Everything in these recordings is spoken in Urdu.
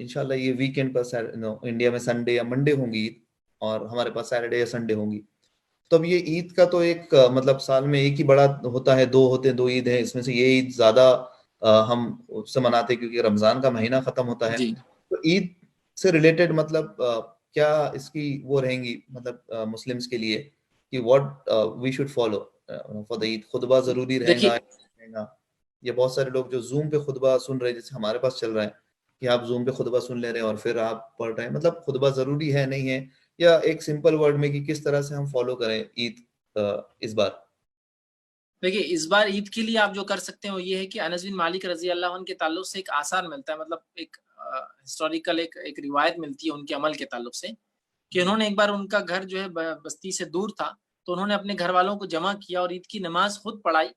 انشاءاللہ یہ ویکینڈ پر انڈیا میں سنڈے یا منڈے ہوں گی عید، اور ہمارے پاس سیٹرڈے یا سنڈے ہوں گی. تو اب یہ عید کا تو ایک مطلب سال میں ایک ہی بڑا ہوتا ہے، دو ہوتے ہیں، دو عید ہیں، اس میں سے یہ عید زیادہ ہم اس سے مناتے ہیں کیونکہ رمضان کا مہینہ ختم ہوتا ہے. جی تو عید سے ریلیٹڈ مطلب کیا اس کی وہ رہیں گی مطلب مسلمس کے لیے کہ what we should follow for the Eid? خطبہ ضروری رہے دیکھیے، گا؟ یہ بہت سارے لوگ جو زوم پہ خطبہ سن رہے ہیں، جیسے ہمارے پاس چل رہا ہے کہ آپ زوم پہ خطبہ سن لے رہے ہیں اور پھر آپ پڑھ رہے ہیں، مطلب خطبہ ضروری ہے نہیں ہے، یا ایک سمپل ورڈ میں کہ کس طرح سے ہم فالو کریں عید اس بار؟ دیکھیے اس بار عید کے لیے آپ جو کر سکتے ہیں وہ یہ ہے کہ انس بن مالک رضی اللہ عنہ کے تعلق سے ایک آثار ملتا ہے، مطلب ایک ہسٹوریکل ایک روایت ملتی ہے ان کے عمل کے تعلق سے، کہ انہوں نے ایک بار، ان کا گھر جو ہے بستی سے دور تھا، تو انہوں نے اپنے گھر والوں کو جمع کیا اور عید کی نماز خود پڑھائی،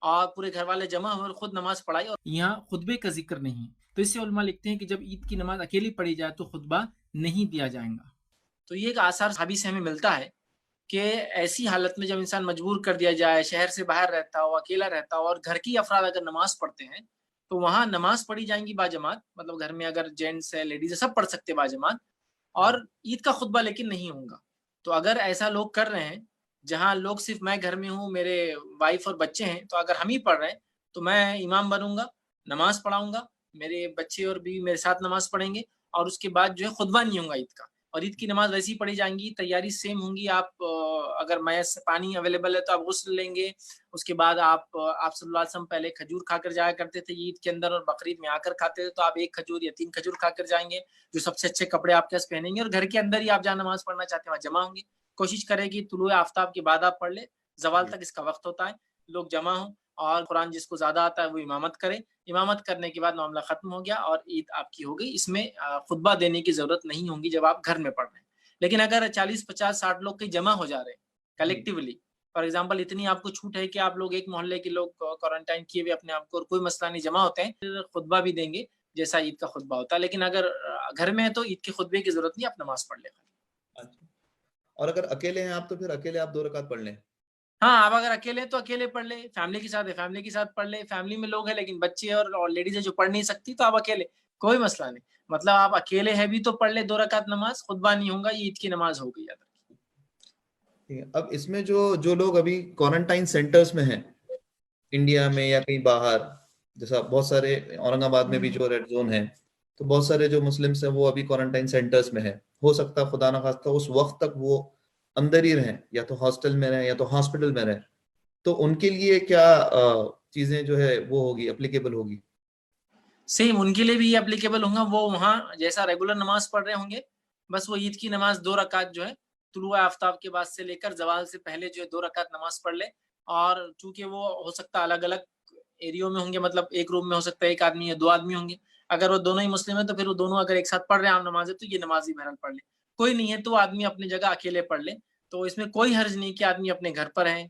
اور پورے گھر والے جمع ہوئے اور خود نماز پڑھائی. اور یہاں خطبے کا ذکر نہیں، تو اس سے علماء لکھتے ہیں کہ جب عید کی نماز اکیلی پڑھی جائے تو خطبہ نہیں دیا جائے گا. تو یہ ایک آثار صحابی سے ہمیں ملتا ہے کہ ایسی حالت میں جب انسان مجبور کر دیا جائے، شہر سے باہر رہتا ہو، اکیلا رہتا ہو، اور گھر کی افراد اگر نماز پڑھتے ہیں تو وہاں نماز پڑھی جائیں گی باجماعت، مطلب گھر میں اگر جینٹس ہے، لیڈیز ہے، سب پڑھ سکتے باجماعت، اور عید کا خطبہ لیکن نہیں ہوگا. تو اگر ایسا لوگ کر رہے ہیں جہاں لوگ صرف میں گھر میں ہوں، میرے وائف اور بچے ہیں، تو اگر ہم ہی پڑھ رہے ہیں تو میں امام بنوں گا، نماز پڑھاؤں گا، میرے بچے اور بیوی میرے ساتھ نماز پڑھیں گے، اور اس کے بعد جو ہے خطبہ نہیں ہوگا عید کا. اور عید کی نماز ویسی پڑھی جائیں گی، تیاری سیم ہوں گی. آپ اگر میس پانی اویلیبل ہے تو آپ غسل لیں گے، اس کے بعد آپ صلی اللہ علیہ وسلم پہلے کھجور کھا کر جایا کرتے تھے عید کے اندر، اور بقرعید میں آ کر کھاتے تھے، تو آپ 1 کھجور یا 3 کھجور کھا کر جائیں گے، جو سب سے اچھے کپڑے آپ کے پاس پہنیں گے، اور گھر کے اندر ہی آپ جہاں نماز پڑھنا چاہتے ہیں وہاں جمع ہوں گے. کوشش کرے کہ طلوع آفتاب کے بعد آپ پڑھ لیں، زوال تک اس کا وقت ہوتا ہے، لوگ جمع ہوں، اور قرآن جس کو زیادہ آتا ہے وہ امامت کرے. امامت کرنے کے بعد معاملہ ختم ہو گیا اور عید آپ کی ہو گئی. اس میں خطبہ دینے کی ضرورت نہیں ہوگی جب آپ گھر میں پڑھ رہے ہیں. لیکن اگر 40 50 60 لوگ کہیں جمع ہو جا رہے ہیں کلیکٹیولی، فار ایگزامپل اتنی آپ کو چھوٹ ہے کہ آپ لوگ ایک محلے کے لوگ کوارنٹائن کیے ہوئے اپنے آپ کو، اور کوئی مسئلہ نہیں، جمع ہوتے ہیں، پھر خطبہ بھی دیں گے جیسا عید کا خطبہ ہوتا ہے. لیکن اگر گھر میں ہے تو عید کے خطبے کی ضرورت نہیں، آپ نماز پڑھ لیں. اور اگر اکیلے ہیں آپ تو پھر اکیلے آپ 2 رکعت پڑھ لیں. ہاں، آپ اگر اکیلے ہیں تو اکیلے پڑھ لیں، فیملی کے ساتھ ہے فیملی کے ساتھ پڑھ لیں، فیملی میں لوگ ہیں لیکن بچے اور لیڈیز ہیں جو پڑھ نہیں سکتی تو آپ اکیلے، کوئی مسئلہ نہیں. مطلب آپ اکیلے ہیں بھی تو پڑھ لیں 2 رکعت نماز، خطبہ نہیں ہوگا، یہ عید کی نماز ہو گئی. اب اس میں جو لوگ ابھی کوارنٹائن سینٹرز میں ہیں انڈیا میں یا کہیں باہر، جیسا بہت سارے اورنگ آباد میں بھی جو ریڈ زون ہے، تو بہت سارے جو مسلمس ہیں وہ ابھی کوارنٹائن سینٹرز میں ہیں. ہو سکتا ہے خدا نخواستہ اس وقت تک وہ اندر ہی رہیں، یا تو ہاسٹل میں رہیں یا تو ہاسپٹل میں رہیں. تو ان کے لیے کیا چیزیں جو ہے وہ ہوگی، اپلیکیبل ہوگی؟ سیم ان کے لیے بھی یہ اپلیکیبل ہوں گا، وہ وہاں جیسا ریگولر نماز پڑھ رہے ہوں گے، بس وہ عید کی نماز 2 رکعت جو ہے طلوع آفتاب کے بعد سے لے کر زوال سے پہلے جو ہے 2 رکعت نماز پڑھ لے. اور چونکہ وہ ہو سکتا ہے الگ الگ ایریوں میں ہوں گے، مطلب ایک روم میں ہو سکتا ہے 1 آدمی یا 2 آدمی ہوں گے، اگر وہ دونوں ہی مسلم ہیں تو پھر وہ دونوں اگر ایک ساتھ پڑھ رہے ہیں عام نمازیں تو یہ نماز ہی بہرحال پڑھ لیں. کوئی نہیں ہے تو آدمی اپنی جگہ اکیلے پڑھ لے، تو اس میں کوئی حرج نہیں کہ آدمی اپنے گھر پر ہے،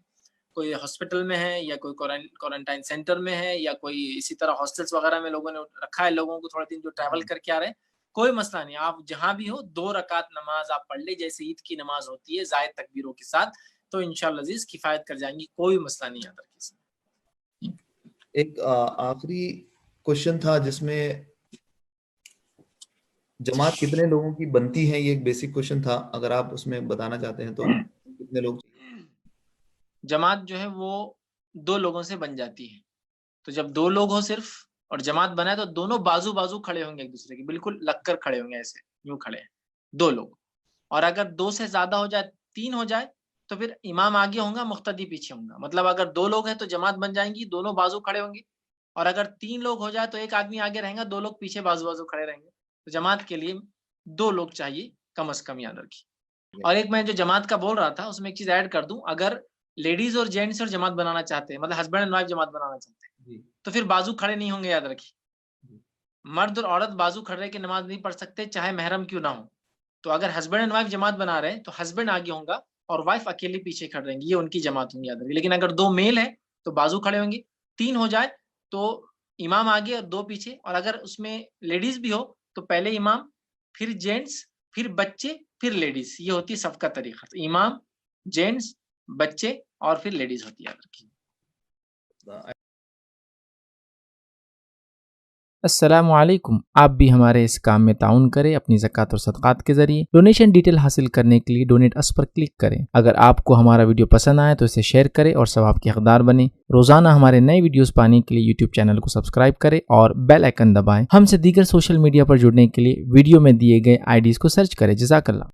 کوئی ہاسپٹل میں ہے یا کوئی کوارنٹائن سینٹر میں ہے، یا کوئی اسی طرح ہاسٹلس وغیرہ میں لوگوں نے رکھا ہے لوگوں کو تھوڑے دن جو ٹریول کر کے آ رہے ہیں، کوئی مسئلہ نہیں. آپ جہاں بھی ہو 2 رکعت نماز آپ پڑھ لیں جیسے عید کی نماز ہوتی ہے زائد تکبیروں کے ساتھ، تو انشاءاللہ عزیز کفایت کر جائیں گی، کوئی مسئلہ نہیں آتا. کسی ایک آخری کوشچن تھا جس میں جماعت کتنے لوگوں کی بنتی ہے، یہ ایک بیسک کوشچن تھا، اگر آپ اس میں بتانا چاہتے ہیں تو کتنے لوگ؟ جماعت جو ہے وہ 2 لوگوں سے بن جاتی ہے. تو جب 2 لوگ ہو صرف اور جماعت بنا تو دونوں بازو کھڑے ہوں گے ایک دوسرے کے، بالکل لگ کر کھڑے ہوں گے، ایسے یوں کھڑے ہیں 2 لوگ. اور اگر 2 سے زیادہ ہو جائے، 3 ہو جائے، تو پھر امام آگے ہوں گا، مقتدی پیچھے ہوں گا. مطلب اگر 2 لوگ ہیں تو جماعت بن جائیں گی، دونوں بازو کھڑے ہوں گے. اور اگر 3 لوگ ہو جائے تو ایک آدمی آگے رہیں گا، 2 لوگ پیچھے بازو کھڑے رہیں گے. تو جماعت کے لیے 2 لوگ چاہیے کم از کم، یاد رکھیے. اور ایک میں جو جماعت کا بول رہا تھا اس میں ایک چیز ایڈ کر دوں، اگر لیڈیز اور جینٹس اور جماعت بنانا چاہتے ہیں، مطلب ہسبینڈ اینڈ وائف جماعت بنانا چاہتے ہیں، تو پھر بازو کھڑے نہیں ہوں گے، یاد رکھیے. مرد اور عورت بازو کھڑے کے نماز نہیں پڑھ سکتے چاہے محرم کیوں نہ ہو. تو اگر ہسبینڈ اینڈ وائف جماعت بنا رہے ہیں تو ہسبینڈ آگے ہوں گا اور وائف اکیلی پیچھے کھڑ رہیں گی، یہ ان کی جماعت ہوں گی، یاد رکھیے. لیکن اگر 2 میل ہیں تو بازو کھڑے ہوں گے. 3 ہو جائے تو امام آگے اور 2 پیچھے. اور اگر اس میں لیڈیز بھی ہو تو پہلے امام، پھر جینٹس، پھر بچے، پھر لیڈیز. یہ ہوتی ہے صف کا طریقہ، تو امام، جینٹس، بچے اور پھر لیڈیز ہوتی ہے، یاد رکھیے. السلام علیکم. آپ بھی ہمارے اس کام میں تعاون کریں اپنی زکوٰۃ اور صدقات کے ذریعے. ڈونیشن ڈیٹیل حاصل کرنے کے لیے ڈونیٹ اس پر کلک کریں. اگر آپ کو ہمارا ویڈیو پسند آئے تو اسے شیئر کریں اور ثواب کے حقدار بنیں. روزانہ ہمارے نئے ویڈیوز پانے کے لیے یوٹیوب چینل کو سبسکرائب کریں اور بیل آئیکن دبائیں. ہم سے دیگر سوشل میڈیا پر جڑنے کے لیے ویڈیو میں دیے گئے IDs کو سرچ کریں. جزاک اللہ.